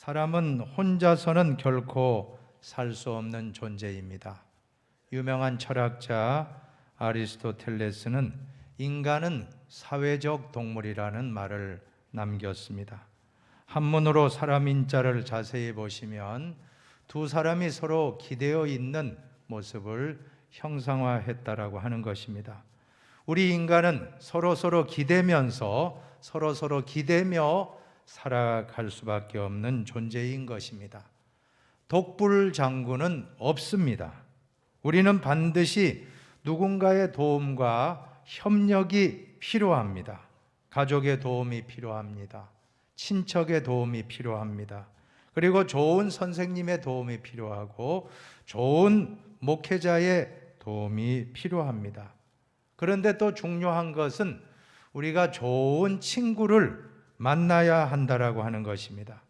사람은 혼자서는 결코 살 수 없는 존재입니다. 유명한 철학자 아리스토텔레스는 인간은 사회적 동물이라는 말을 남겼습니다. 한문으로 사람 인자를 자세히 보시면 두 사람이 서로 기대어 있는 모습을 형상화했다라고 하는 것입니다. 우리 인간은 서로 기대면서 서로 기대며 살아갈 수밖에 없는 존재인 것입니다. 독불장군은 없습니다. 우리는 반드시 누군가의 도움과 협력이 필요합니다. 가족의 도움이 필요합니다. 친척의 도움이 필요합니다. 그리고 좋은 선생님의 도움이 필요하고 좋은 목회자의 도움이 필요합니다. 그런데 또 중요한 것은 우리가 좋은 친구를 만나야 한다라고 하는 것입니다.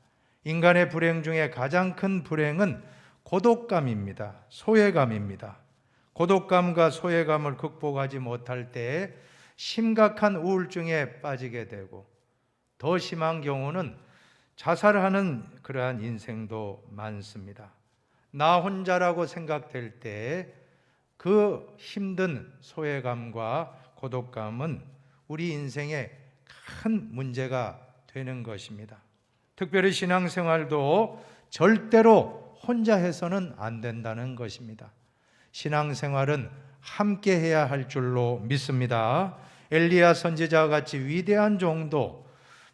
인간의 불행 중에 가장 큰 불행은 고독감입니다. 소외감입니다. 고독감과 소외감을 극복하지 못할 때 심각한 우울증에 빠지게 되고 더 심한 경우는 자살하는 그러한 인생도 많습니다. 나 혼자라고 생각될 때 그 힘든 소외감과 고독감은 우리 인생에 큰 문제가 되는 것입니다. 특별히 신앙생활도 절대로 혼자 해서는 안 된다는 것입니다. 신앙생활은 함께 해야 할 줄로 믿습니다. 엘리야 선지자와 같이 위대한 종도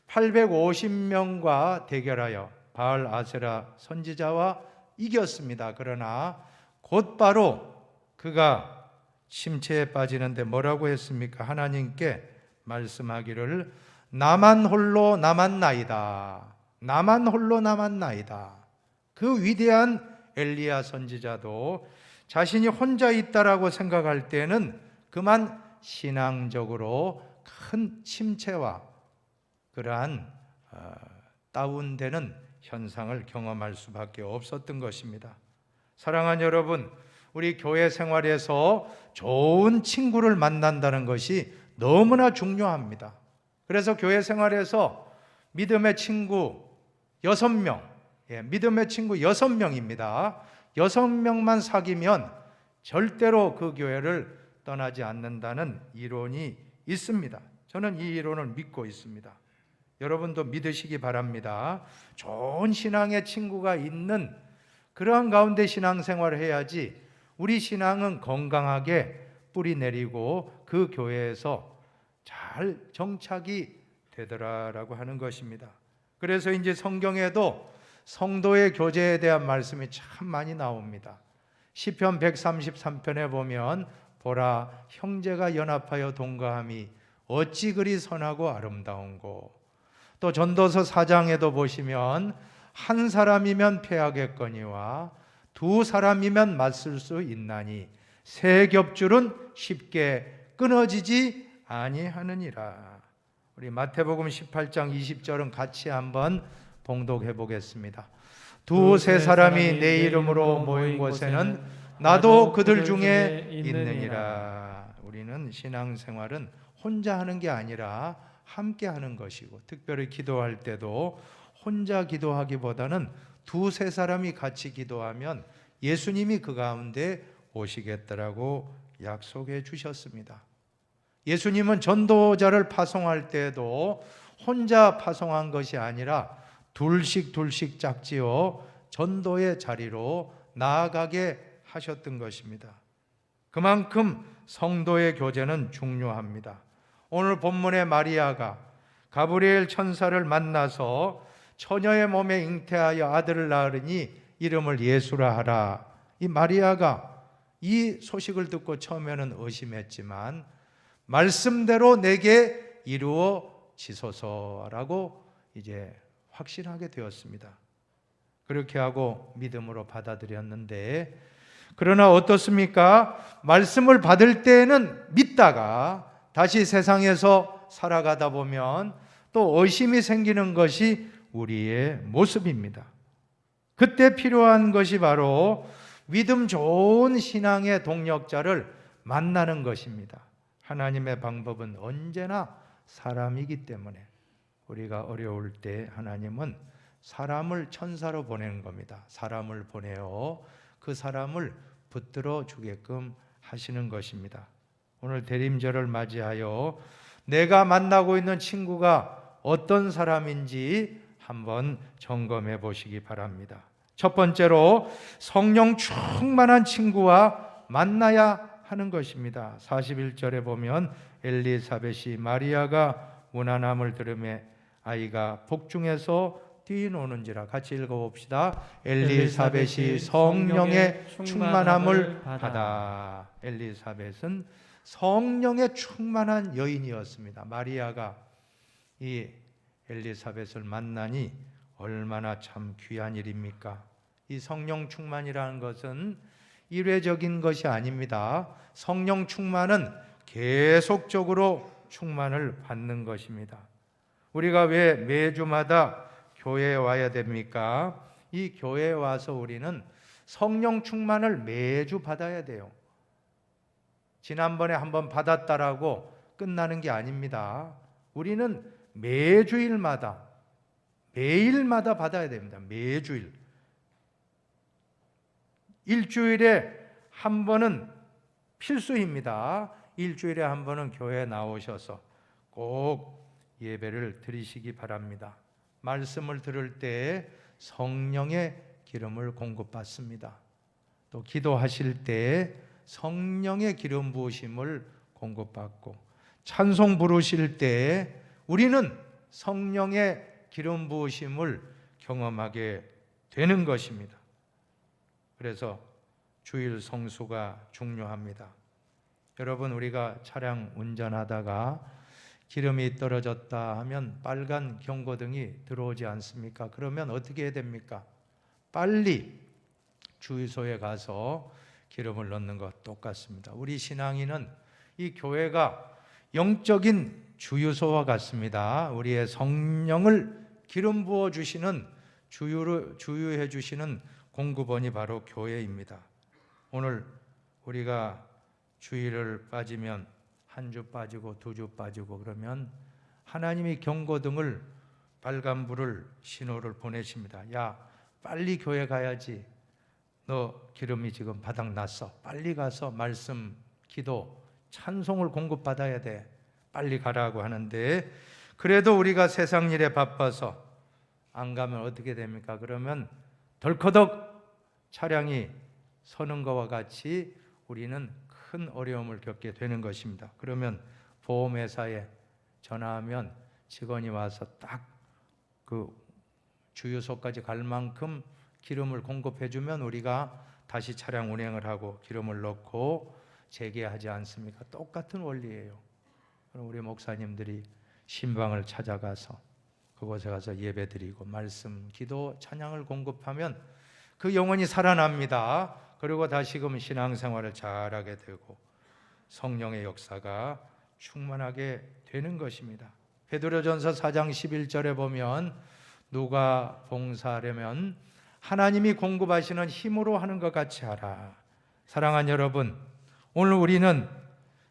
850명과 대결하여 바알 아세라 선지자와 이겼습니다. 그러나 곧바로 그가 침체에 빠지는데 뭐라고 했습니까? 하나님께 말씀하기를 나만 홀로 남았나이다. 나만 홀로 남았나이다. 그 위대한 엘리야 선지자도 자신이 혼자 있다라고 생각할 때는 그만 신앙적으로 큰 침체와 그러한 다운되는 현상을 경험할 수밖에 없었던 것입니다. 사랑하는 여러분, 우리 교회 생활에서 좋은 친구를 만난다는 것이 너무나 중요합니다. 그래서 교회 생활에서 믿음의 친구 6명, 믿음의 친구 6명입니다. 6명만 사귀면 절대로 그 교회를 떠나지 않는다는 이론이 있습니다. 저는 이 이론을 믿고 있습니다. 여러분도 믿으시기 바랍니다. 좋은 신앙의 친구가 있는 그러한 가운데 신앙생활을 해야지 우리 신앙은 건강하게 뿌리 내리고 그 교회에서 잘 정착이 되더라라고 하는 것입니다. 그래서 이제 성경에도 성도의 교제에 대한 말씀이 참 많이 나옵니다. 시편 133편에 보면 보라 형제가 연합하여 동거함이 어찌 그리 선하고 아름다운고, 또 전도서 4장에도 보시면 한 사람이면 패하겠거니와 두 사람이면 맞설 수 있나니 세 겹줄은 쉽게 끊어지지 아니하느니라. 우리 마태복음 18장 20절은 같이 한번 봉독해 보겠습니다. 두세 사람이 내 이름으로 모인 곳에는 나도 그들 중에 있느니라. 우리는 신앙생활은 혼자 하는 게 아니라 함께 하는 것이고, 특별히 기도할 때도 혼자 기도하기보다는 두세 사람이 같이 기도하면 예수님이 그 가운데 오시겠다라고 약속해 주셨습니다. 예수님은 전도자를 파송할 때도 혼자 파송한 것이 아니라 둘씩 짝지어 전도의 자리로 나아가게 하셨던 것입니다. 그만큼 성도의 교제는 중요합니다. 오늘 본문의 마리아가 가브리엘 천사를 만나서 처녀의 몸에 잉태하여 아들을 낳으니 이름을 예수라 하라. 이 마리아가 이 소식을 듣고 처음에는 의심했지만 말씀대로 내게 이루어지소서라고 이제 확신하게 되었습니다. 그렇게 하고 믿음으로 받아들였는데, 그러나 어떻습니까? 말씀을 받을 때는 믿다가 다시 세상에서 살아가다 보면 또 의심이 생기는 것이 우리의 모습입니다. 그때 필요한 것이 바로 믿음 좋은 신앙의 동력자를 만나는 것입니다. 하나님의 방법은 언제나 사람이기 때문에 우리가 어려울 때 하나님은 사람을 천사로 보내는 겁니다. 사람을 보내어 그 사람을 붙들어 주게끔 하시는 것입니다. 오늘 대림절을 맞이하여 내가 만나고 있는 친구가 어떤 사람인지 한번 점검해 보시기 바랍니다. 첫 번째로 성령 충만한 친구와 만나야 하는 것입니다. 41절에 보면 엘리사벳이 마리아가 문안함을 들으매 아이가 복중에서 뛰노는지라. 같이 읽어봅시다. 엘리사벳이 성령의 충만함을 받아. 엘리사벳은 성령의 충만한 여인이었습니다. 마리아가 이 엘리사벳을 만나니 얼마나 참 귀한 일입니까? 이 성령 충만이라는 것은 일회적인 것이 아닙니다. 성령 충만은 계속적으로 충만을 받는 것입니다. 우리가 왜 매주마다 교회에 와야 됩니까? 이 교회에 와서 우리는 성령 충만을 매주 받아야 돼요. 지난번에 한번 받았다라고 끝나는 게 아닙니다. 우리는 매주일마다, 매일마다 받아야 됩니다. 매주일. 일주일에 한 번은 필수입니다. 일주일에 한 번은 교회에 나오셔서 꼭 예배를 드리시기 바랍니다. 말씀을 들을 때 성령의 기름을 공급받습니다. 또 기도하실 때 성령의 기름 부으심을 공급받고, 찬송 부르실 때 우리는 성령의 기름 부으심을 경험하게 되는 것입니다. 그래서 주일 성수가 중요합니다. 여러분, 우리가 차량 운전하다가 기름이 떨어졌다 하면 빨간 경고등이 들어오지 않습니까? 그러면 어떻게 해야 됩니까? 빨리 주유소에 가서 기름을 넣는 것 똑같습니다. 우리 신앙인은 이 교회가 영적인 주유소와 같습니다. 우리의 성령을 기름 부어 주시는, 주유해 주시는 공급원이 바로 교회입니다. 오늘 우리가 주일을 빠지면 한 주 빠지고 두 주 빠지고 그러면 하나님이 경고등을, 빨간불을, 신호를 보내십니다. 야, 빨리 교회 가야지. 너 기름이 지금 바닥났어. 빨리 가서 말씀, 기도, 찬송을 공급받아야 돼. 빨리 가라고 하는데, 그래도 우리가 세상 일에 바빠서 안 가면 어떻게 됩니까? 그러면 덜커덕 차량이 서는 것과 같이 우리는 큰 어려움을 겪게 되는 것입니다. 그러면 보험회사에 전화하면 직원이 와서 딱 그 주유소까지 갈 만큼 기름을 공급해 주면 우리가 다시 차량 운행을 하고 기름을 넣고 재개하지 않습니까? 똑같은 원리예요. 그럼 우리 목사님들이 신방을 찾아가서 그곳에 가서 예배드리고 말씀, 기도, 찬양을 공급하면 그 영혼이 살아납니다. 그리고 다시금 신앙생활을 잘하게 되고 성령의 역사가 충만하게 되는 것입니다. 베드로전서 4장 11절에 보면 누가 봉사하려면 하나님이 공급하시는 힘으로 하는 것 같이 하라. 사랑하는 여러분, 오늘 우리는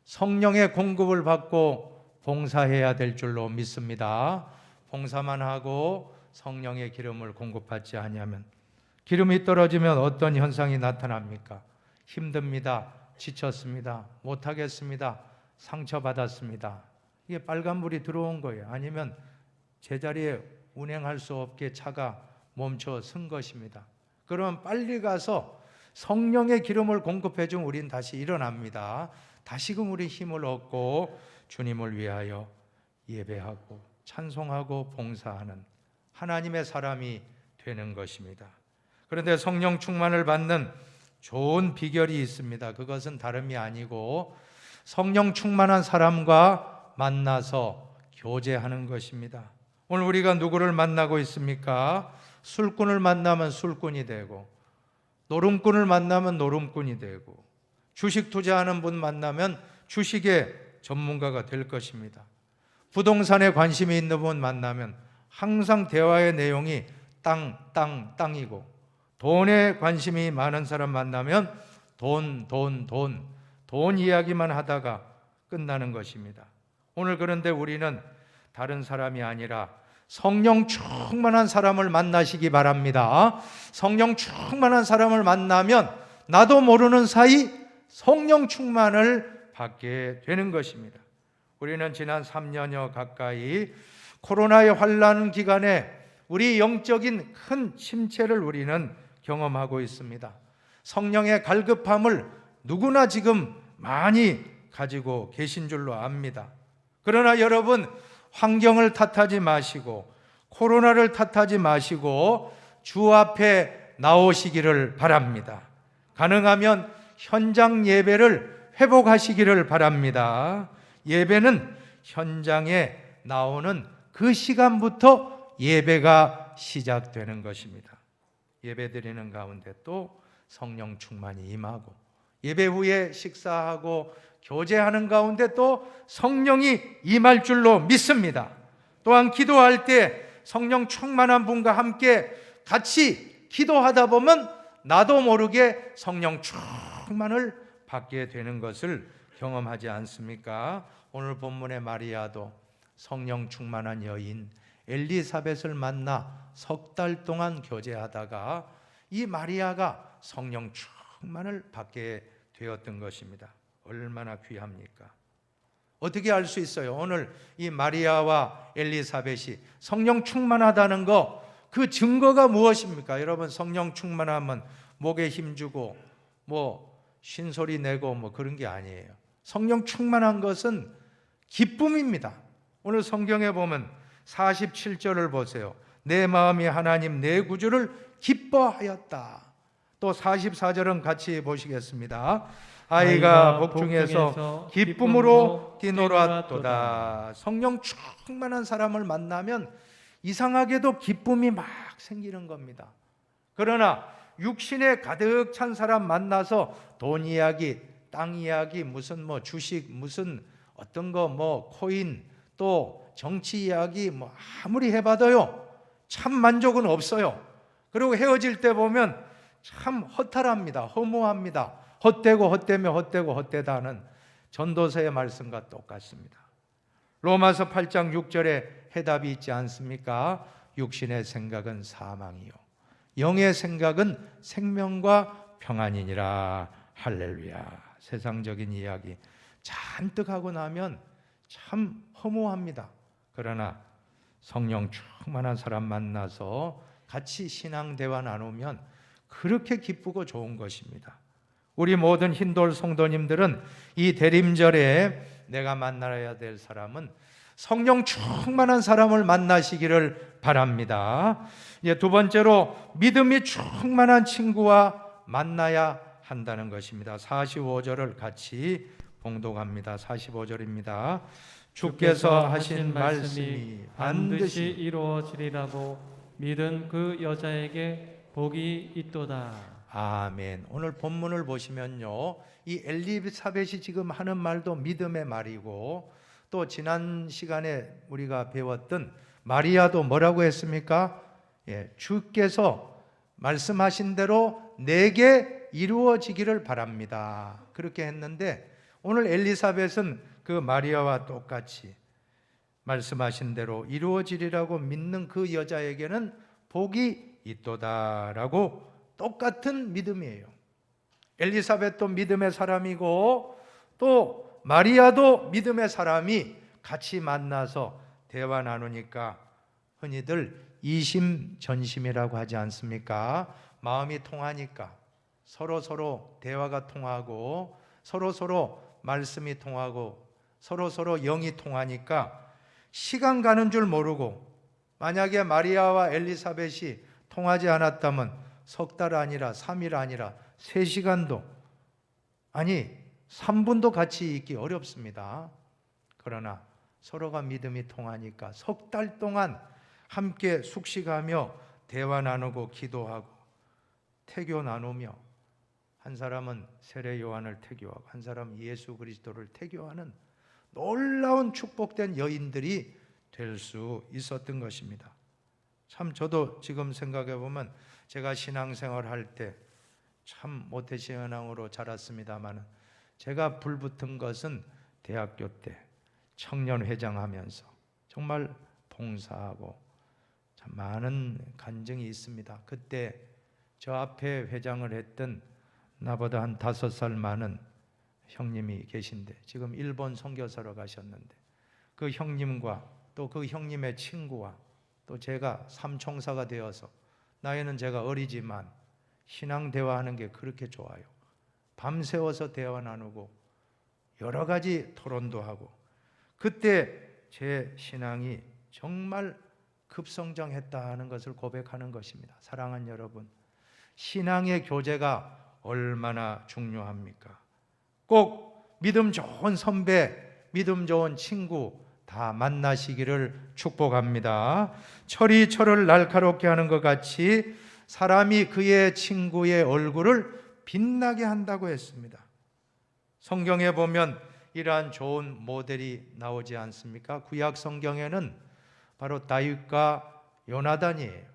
성령의 공급을 받고 봉사해야 될 줄로 믿습니다. 봉사만 하고 성령의 기름을 공급받지 아니하면, 기름이 떨어지면 어떤 현상이 나타납니까? 힘듭니다. 지쳤습니다. 못하겠습니다. 상처받았습니다. 이게 빨간불이 들어온 거예요. 아니면 제자리에 운행할 수 없게 차가 멈춰 선 것입니다. 그러면 빨리 가서 성령의 기름을 공급해 준 우린 다시 일어납니다. 다시금 우리 힘을 얻고 주님을 위하여 예배하고 찬송하고 봉사하는 하나님의 사람이 되는 것입니다. 그런데 성령 충만을 받는 좋은 비결이 있습니다. 그것은 다름이 아니고 성령 충만한 사람과 만나서 교제하는 것입니다. 오늘 우리가 누구를 만나고 있습니까? 술꾼을 만나면 술꾼이 되고, 노름꾼을 만나면 노름꾼이 되고, 주식 투자하는 분 만나면 주식의 전문가가 될 것입니다. 부동산에 관심이 있는 분 만나면 항상 대화의 내용이 땅이고, 돈에 관심이 많은 사람 만나면 돈 이야기만 하다가 끝나는 것입니다. 오늘 그런데 우리는 다른 사람이 아니라 성령 충만한 사람을 만나시기 바랍니다. 성령 충만한 사람을 만나면 나도 모르는 사이 성령 충만을 받게 되는 것입니다. 우리는 지난 3년여 가까이 코로나의 환난 기간에 우리 영적인 큰 침체를 우리는 경험하고 있습니다. 성령의 갈급함을 누구나 지금 많이 가지고 계신 줄로 압니다. 그러나 여러분, 환경을 탓하지 마시고 코로나를 탓하지 마시고 주 앞에 나오시기를 바랍니다. 가능하면 현장 예배를 회복하시기를 바랍니다. 예배는 현장에 나오는 그 시간부터 예배가 시작되는 것입니다. 예배 드리는 가운데 또 성령 충만이 임하고, 예배 후에 식사하고 교제하는 가운데 또 성령이 임할 줄로 믿습니다. 또한 기도할 때 성령 충만한 분과 함께 같이 기도하다 보면 나도 모르게 성령 충만을 받게 되는 것을 경험하지 않습니까? 오늘 본문의 마리아도 성령 충만한 여인 엘리사벳을 만나 석 달 동안 교제하다가 이 마리아가 성령 충만을 받게 되었던 것입니다. 얼마나 귀합니까? 어떻게 알 수 있어요? 오늘 이 마리아와 엘리사벳이 성령 충만하다는 거, 그 증거가 무엇입니까? 여러분, 성령 충만하면 목에 힘주고 쉰소리 내고 그런 게 아니에요. 성령 충만한 것은 기쁨입니다. 오늘 성경에 보면 47절을 보세요. 내 마음이 하나님 내 구주를 기뻐하였다. 또 44절은 같이 보시겠습니다. 아이가 복중에서 기쁨으로 뛰놀았도다. 성령 충만한 사람을 만나면 이상하게도 기쁨이 막 생기는 겁니다. 그러나 육신에 가득 찬 사람 만나서 돈 이야기, 땅 이야기, 무슨 주식, 무슨 어떤 거 코인, 또 정치 이야기 아무리 해봐도요 참 만족은 없어요. 그리고 헤어질 때 보면 참 허탈합니다. 허무합니다. 헛되고 헛되며 헛되고 헛되다 하는 전도서의 말씀과 똑같습니다. 로마서 8장 6절에 해답이 있지 않습니까? 육신의 생각은 사망이요 영의 생각은 생명과 평안이니라. 할렐루야. 세상적인 이야기 잔뜩 하고 나면 참 허무합니다. 그러나 성령 충만한 사람 만나서 같이 신앙 대화 나누면 그렇게 기쁘고 좋은 것입니다. 우리 모든 흰돌 성도님들은 이 대림절에 내가 만나야 될 사람은 성령 충만한 사람을 만나시기를 바랍니다. 이제 두 번째로 믿음이 충만한 친구와 만나야 한다는 것입니다. 45절을 같이 봉독합니다. 45절입니다. 주께서 하신 말씀이 반드시 이루어지리라고 믿은 그 여자에게 복이 있도다. 아멘. 오늘 본문을 보시면요, 이 엘리사벳이 지금 하는 말도 믿음의 말이고, 또 지난 시간에 우리가 배웠던 마리아도 뭐라고 했습니까? 주께서 말씀하신 대로 내게 이루어지기를 바랍니다. 그렇게 했는데 오늘 엘리사벳은 그 마리아와 똑같이 말씀하신 대로 이루어지리라고 믿는 그 여자에게는 복이 있도다라고 똑같은 믿음이에요. 엘리사벳도 믿음의 사람이고 또 마리아도 믿음의 사람이 같이 만나서 대화 나누니까 흔히들 이심전심이라고 하지 않습니까? 마음이 통하니까 서로 대화가 통하고 서로 말씀이 통하고 서로 영이 통하니까 시간 가는 줄 모르고, 만약에 마리아와 엘리사벳이 통하지 않았다면 석 달 아니라 3일 아니라 3시간도 아니 3분도 같이 있기 어렵습니다. 그러나 서로가 믿음이 통하니까 석 달 동안 함께 숙식하며 대화 나누고 기도하고 태교 나누며, 한 사람은 세례 요한을 태교하고 한 사람은 예수 그리스도를 태교하는 놀라운 축복된 여인들이 될 수 있었던 것입니다. 참 저도 지금 생각해 보면 제가 신앙생활 할 때 참 모태신앙으로 자랐습니다만 제가 불붙은 것은 대학교 때 청년회장 하면서 정말 봉사하고 참 많은 간증이 있습니다. 그때 저 앞에 회장을 했던 나보다 한 5살 많은 형님이 계신데 지금 일본 선교사로 가셨는데 그 형님과 또 그 형님의 친구와 또 제가 삼총사가 되어서 나이는 제가 어리지만 신앙 대화하는 게 그렇게 좋아요. 밤새워서 대화 나누고 여러 가지 토론도 하고 그때 제 신앙이 정말 급성장했다 하는 것을 고백하는 것입니다. 사랑하는 여러분, 신앙의 교제가 얼마나 중요합니까? 꼭 믿음 좋은 선배, 믿음 좋은 친구 다 만나시기를 축복합니다. 철이 철을 날카롭게 하는 것 같이 사람이 그의 친구의 얼굴을 빛나게 한다고 했습니다. 성경에 보면 이러한 좋은 모델이 나오지 않습니까? 구약 성경에는 바로 다윗과 요나단이에요.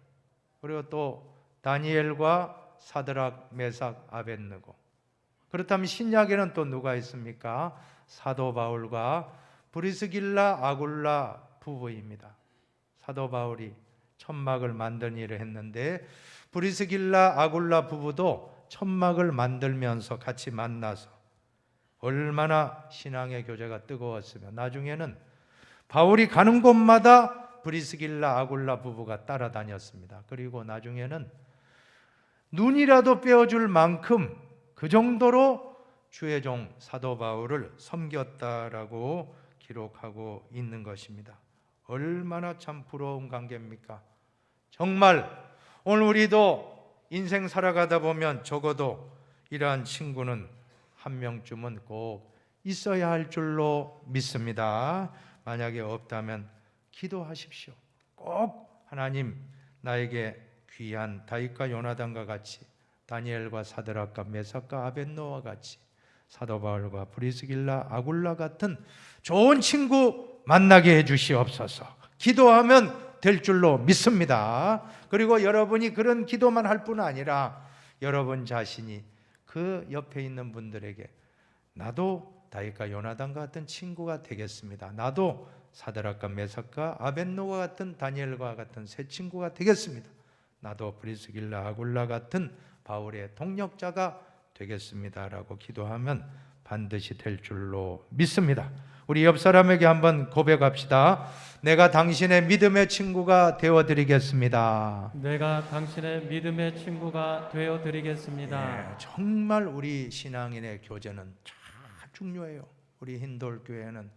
그리고 또 다니엘과 사드락, 메삭, 아벳느고. 그렇다면 신약에는 또 누가 있습니까? 사도 바울과 브리스길라, 아굴라 부부입니다. 사도 바울이 천막을 만든 일을 했는데 브리스길라, 아굴라 부부도 천막을 만들면서 같이 만나서 얼마나 신앙의 교제가 뜨거웠으면 나중에는 바울이 가는 곳마다 브리스길라, 아굴라 부부가 따라다녔습니다. 그리고 나중에는 눈이라도 빼어줄 만큼 그 정도로 주의 종 사도 바울을 섬겼다라고 기록하고 있는 것입니다. 얼마나 참 부러운 관계입니까? 정말 오늘 우리도 인생 살아가다 보면 적어도 이러한 친구는 한 명쯤은 꼭 있어야 할 줄로 믿습니다. 만약에 없다면 기도하십시오. 꼭 하나님 나에게 귀한 다윗과 요나단과 같이 다니엘과 사드락과 메삭과 아벳노와 같이 사도 바울과 브리스길라, 아굴라 같은 좋은 친구 만나게 해주시옵소서. 기도하면 될 줄로 믿습니다. 그리고 여러분이 그런 기도만 할 뿐 아니라 여러분 자신이 그 옆에 있는 분들에게 나도 다윗과 요나단과 같은 친구가 되겠습니다. 나도 사드락과 메삭과 아벳노가 같은 다니엘과 같은 새 친구가 되겠습니다. 나도 브리스길라, 아굴라 같은 바울의 동력자가 되겠습니다라고 기도하면 반드시 될 줄로 믿습니다. 우리 옆 사람에게 한번 고백합시다. 내가 당신의 믿음의 친구가 되어드리겠습니다. 내가 당신의 믿음의 친구가 되어드리겠습니다. 정말 우리 신앙인의 교제는 참 중요해요. 우리 힌돌교회는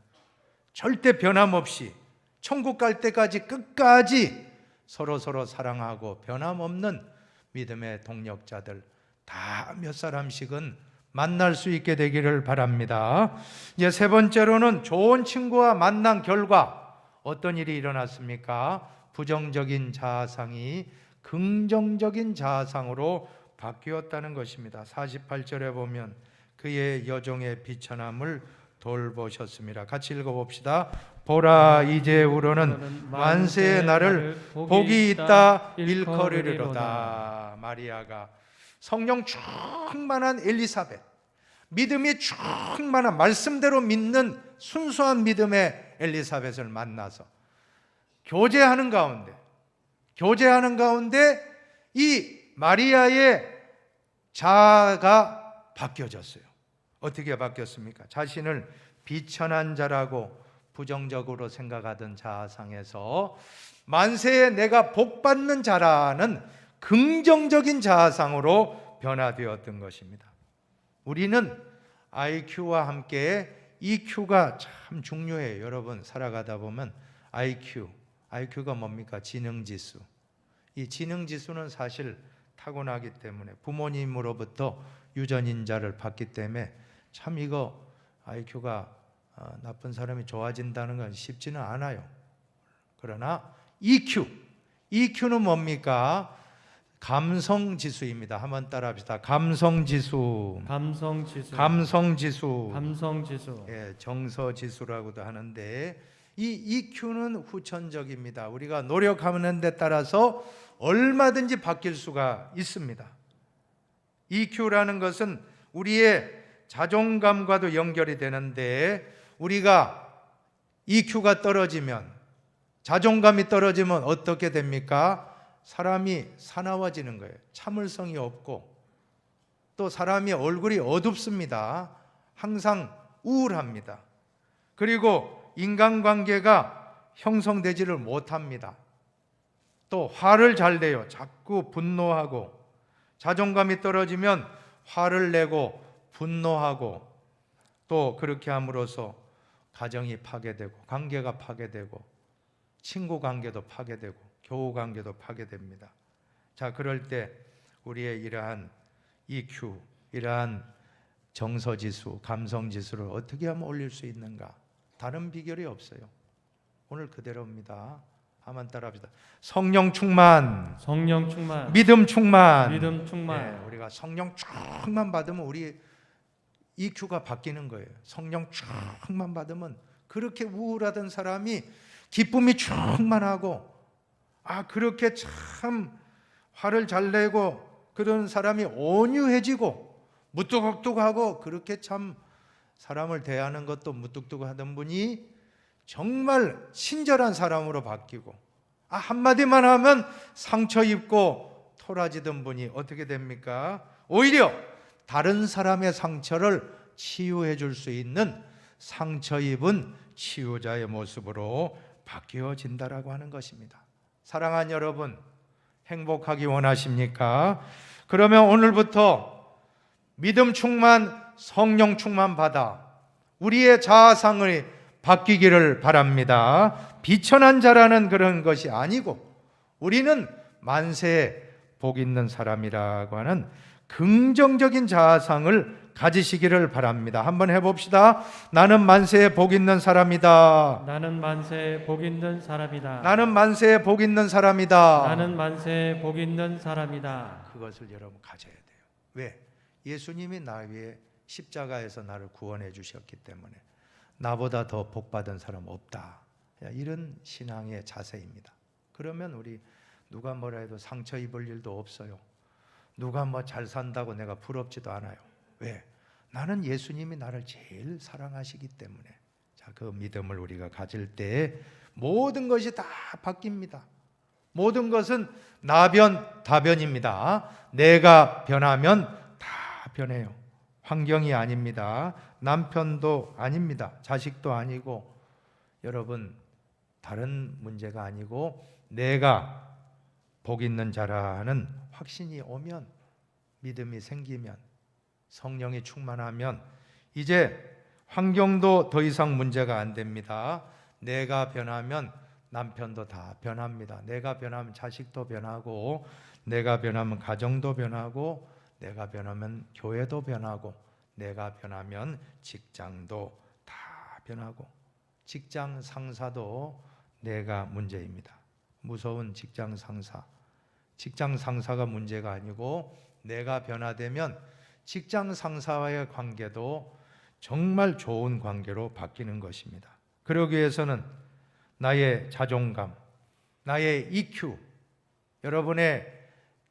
절대 변함없이 천국 갈 때까지 끝까지 서로 사랑하고 변함없는 믿음의 동력자들 다 몇 사람씩은 만날 수 있게 되기를 바랍니다. 이제 세 번째로는 좋은 친구와 만난 결과 어떤 일이 일어났습니까? 부정적인 자아상이 긍정적인 자아상으로 바뀌었다는 것입니다. 48절에 보면 그의 여종의 비천함을 돌보셨습니다. 같이 읽어봅시다. 보라 이제 우러는 만세의 날을 복이 있다 일컬으리로다. 마리아가 성령 충만한 엘리사벳, 믿음이 충만한 말씀대로 믿는 순수한 믿음의 엘리사벳을 만나서 교제하는 가운데 이 마리아의 자아가 바뀌어졌어요. 어떻게 바뀌었습니까? 자신을 비천한 자라고 부정적으로 생각하던 자아상에서 만세에 내가 복받는 자라는 긍정적인 자아상으로 변화되었던 것입니다. 우리는 IQ와 함께 EQ가 참 중요해요. 여러분 살아가다 보면 IQ가 뭡니까? 지능지수. 이 지능지수는 사실 타고나기 때문에 부모님으로부터 유전인자를 받기 때문에 참 이거 IQ가 나쁜 사람이 좋아진다는 건 쉽지는 않아요. 그러나 EQ는 뭡니까? 감성지수입니다. 한번 따라합시다. 감성지수. 예, 정서지수라고도 하는데 이 EQ는 후천적입니다. 우리가 노력하는 데 따라서 얼마든지 바뀔 수가 있습니다. EQ라는 것은 우리의 자존감과도 연결이 되는데 우리가 EQ가 떨어지면 자존감이 떨어지면 어떻게 됩니까? 사람이 사나워지는 거예요. 참을성이 없고 또 사람이 얼굴이 어둡습니다. 항상 우울합니다. 그리고 인간관계가 형성되지를 못합니다. 또 화를 잘 내요. 자꾸 분노하고 자존감이 떨어지면 화를 내고 분노하고 또 그렇게 함으로써 가정이 파괴되고 관계가 파괴되고 친구 관계도 파괴되고 교우 관계도 파괴됩니다. 자, 그럴 때 우리의 이러한 EQ, 이러한 정서지수, 감성지수를 어떻게 하면 올릴 수 있는가? 다른 비결이 없어요. 오늘 그대로입니다. 한번 따라합시다. 성령 충만, 성령 충만, 믿음 충만. 믿음 충만. 네, 우리가 성령 충만 받으면 우리 EQ가 바뀌는 거예요. 성령 충만 받으면 그렇게 우울하던 사람이 기쁨이 충만하고 그렇게 참 화를 잘 내고 그런 사람이 온유해지고 무뚝뚝하고 그렇게 참 사람을 대하는 것도 무뚝뚝하던 분이 정말 친절한 사람으로 바뀌고 한마디만 하면 상처 입고 토라지던 분이 어떻게 됩니까? 오히려 다른 사람의 상처를 치유해 줄 수 있는 상처 입은 치유자의 모습으로 바뀌어진다라고 하는 것입니다. 사랑하는 여러분, 행복하기 원하십니까? 그러면 오늘부터 믿음 충만, 성령 충만 받아 우리의 자아상을 바뀌기를 바랍니다. 비천한 자라는 그런 것이 아니고 우리는 만세에 복 있는 사람이라고 하는 긍정적인 자아상을 가지시기를 바랍니다. 한번 해봅시다. 나는 만세에 복 있는 사람이다. 나는 만세에 복 있는 사람이다. 나는 만세에 복 있는 사람이다. 나는 만세에 복 있는 사람이다. 그것을 여러분 가져야 돼요. 왜? 예수님이 나 위해 십자가에서 나를 구원해 주셨기 때문에 나보다 더 복받은 사람 없다. 이런 신앙의 자세입니다. 그러면 우리 누가 뭐라 해도 상처 입을 일도 없어요. 누가 뭐 잘 산다고 내가 부럽지도 않아요. 왜? 나는 예수님이 나를 제일 사랑하시기 때문에. 자, 그 믿음을 우리가 가질 때 모든 것이 다 바뀝니다. 모든 것은 나변, 다변입니다. 내가 변하면 다 변해요. 환경이 아닙니다. 남편도 아닙니다. 자식도 아니고 여러분 다른 문제가 아니고 내가 복 있는 자라는 확신이 오면 믿음이 생기면 성령이 충만하면 이제 환경도 더 이상 문제가 안 됩니다. 내가 변하면 남편도 다 변합니다. 내가 변하면 자식도 변하고 내가 변하면 가정도 변하고 내가 변하면 교회도 변하고 내가 변하면 직장도 다 변하고 직장 상사도 내가 문제입니다. 무서운 직장 상사. 직장 상사가 문제가 아니고 내가 변화되면 직장 상사와의 관계도 정말 좋은 관계로 바뀌는 것입니다. 그러기 위해서는 나의 자존감, 나의 EQ, 여러분의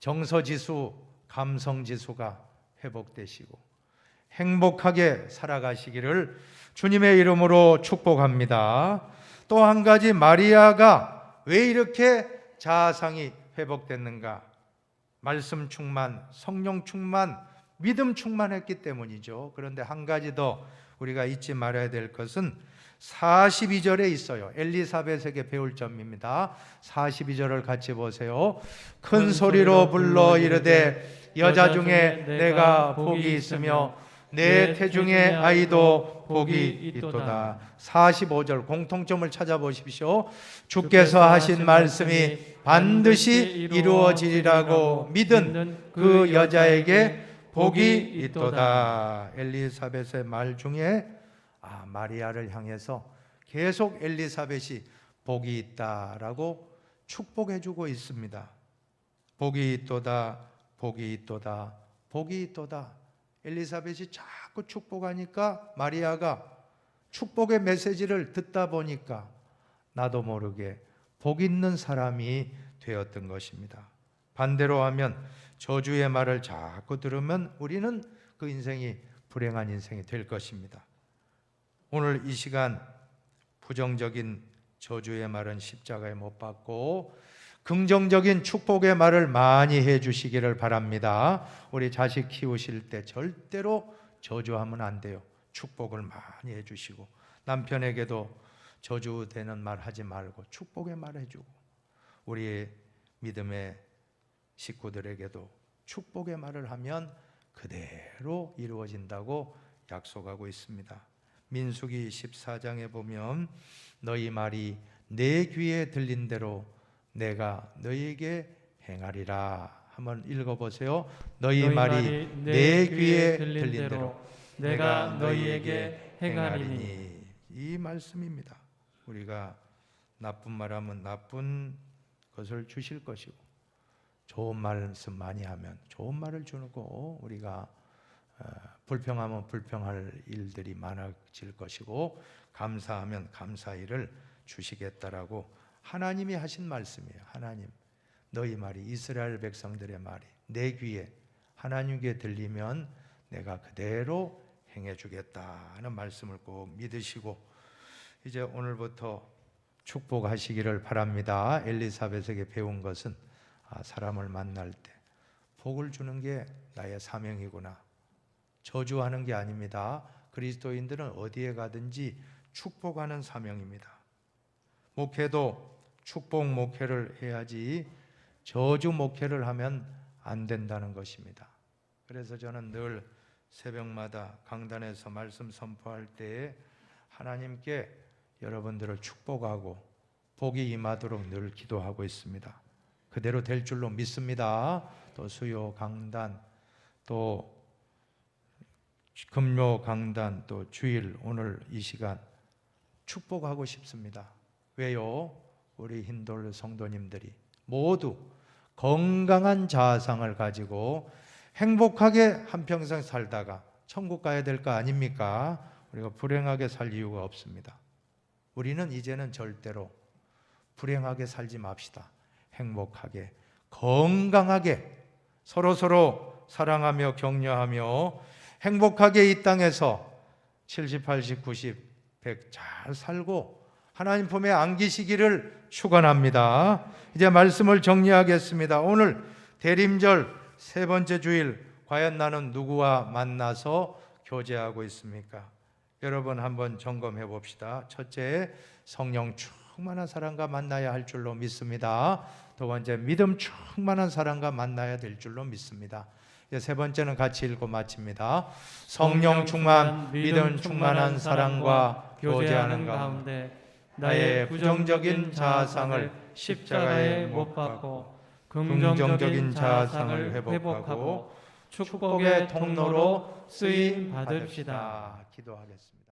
정서지수, 감성지수가 회복되시고 행복하게 살아가시기를 주님의 이름으로 축복합니다. 또 한 가지, 마리아가 왜 이렇게 자아상이 회복됐는가? 말씀 충만, 성령 충만, 믿음 충만했기 때문이죠. 그런데 한 가지 더 우리가 잊지 말아야 될 것은 42절에 있어요. 엘리사벳에게 배울 점입니다. 42절을 같이 보세요. 큰 소리로 불러 이르되 여자 중에 내가 복이 있으며 내 태중의 아이도 복이 있도다. 45절 공통점을 찾아보십시오. 주께서 하신 말씀이 반드시 이루어지리라고 믿은 그 여자에게 복이 있도다. 엘리사벳의 말 중에 마리아를 향해서 계속 엘리사벳이 복이 있다라고 축복해주고 있습니다. 복이 있도다, 복이 있도다, 복이 있도다. 엘리사벳이 자꾸 축복하니까 마리아가 축복의 메시지를 듣다 보니까 나도 모르게 복 있는 사람이 되었던 것입니다. 반대로 하면 저주의 말을 자꾸 들으면 우리는 그 인생이 불행한 인생이 될 것입니다. 오늘 이 시간 부정적인 저주의 말은 십자가에 못 박고 긍정적인 축복의 말을 많이 해주시기를 바랍니다. 우리 자식 키우실 때 절대로 저주하면 안 돼요. 축복을 많이 해주시고, 남편에게도 저주되는 말 하지 말고 축복의 말 해주고, 우리 믿음의 식구들에게도 축복의 말을 하면 그대로 이루어진다고 약속하고 있습니다. 민수기 14장에 보면 너희 말이 내 귀에 들린 대로 내가 너희에게 행하리라. 한번 읽어보세요. 너희 말이 내 귀에 들린 대로 내가 너희에게 행하리니. 행하리니. 이 말씀입니다. 우리가 나쁜 말하면 나쁜 것을 주실 것이고, 좋은 말씀 많이 하면 좋은 말을 주고, 우리가 불평하면 불평할 일들이 많아질 것이고, 감사하면 감사 일을 주시겠다라고 하나님이 하신 말씀이에요. 하나님, 너희 말이, 이스라엘 백성들의 말이 내 귀에, 하나님께 들리면 내가 그대로 행해주겠다 하는 말씀을 꼭 믿으시고, 이제 오늘부터 축복하시기를 바랍니다. 엘리사벳에게 배운 것은 사람을 만날 때 복을 주는 게 나의 사명이구나, 저주하는 게 아닙니다. 그리스도인들은 어디에 가든지 축복하는 사명입니다. 목회도 축복 목회를 해야지 저주 목회를 하면 안 된다는 것입니다. 그래서 저는 늘 새벽마다 강단에서 말씀 선포할 때에 하나님께 여러분들을 축복하고 복이 임하도록 늘 기도하고 있습니다. 그대로 될 줄로 믿습니다. 또 수요 강단, 또 금요 강단, 또 주일 오늘 이 시간 축복하고 싶습니다. 왜요? 우리 힌돌 성도님들이 모두 건강한 자아상을 가지고 행복하게 한평생 살다가 천국 가야 될 거 아닙니까? 우리가 불행하게 살 이유가 없습니다. 우리는 이제는 절대로 불행하게 살지 맙시다. 행복하게, 건강하게 서로 사랑하며 격려하며 행복하게 이 땅에서 70, 80, 90, 100 잘 살고 하나님 품에 안기시기를 축원합니다. 이제 말씀을 정리하겠습니다. 오늘 대림절 세 번째 주일, 과연 나는 누구와 만나서 교제하고 있습니까? 여러분 한번 점검해 봅시다. 첫째, 성령 충만한 사람과 만나야 할 줄로 믿습니다. 두 번째, 믿음 충만한 사람과 만나야 될 줄로 믿습니다. 이제 세 번째는 같이 읽고 마칩니다. 성령 충만, 믿음 충만한 사람과 교제하는 가운데 나의 부정적인 자아상을 십자가에 못 박고 긍정적인 자아상을 회복하고 축복의 통로로 쓰임 받읍시다. 기도하겠습니다.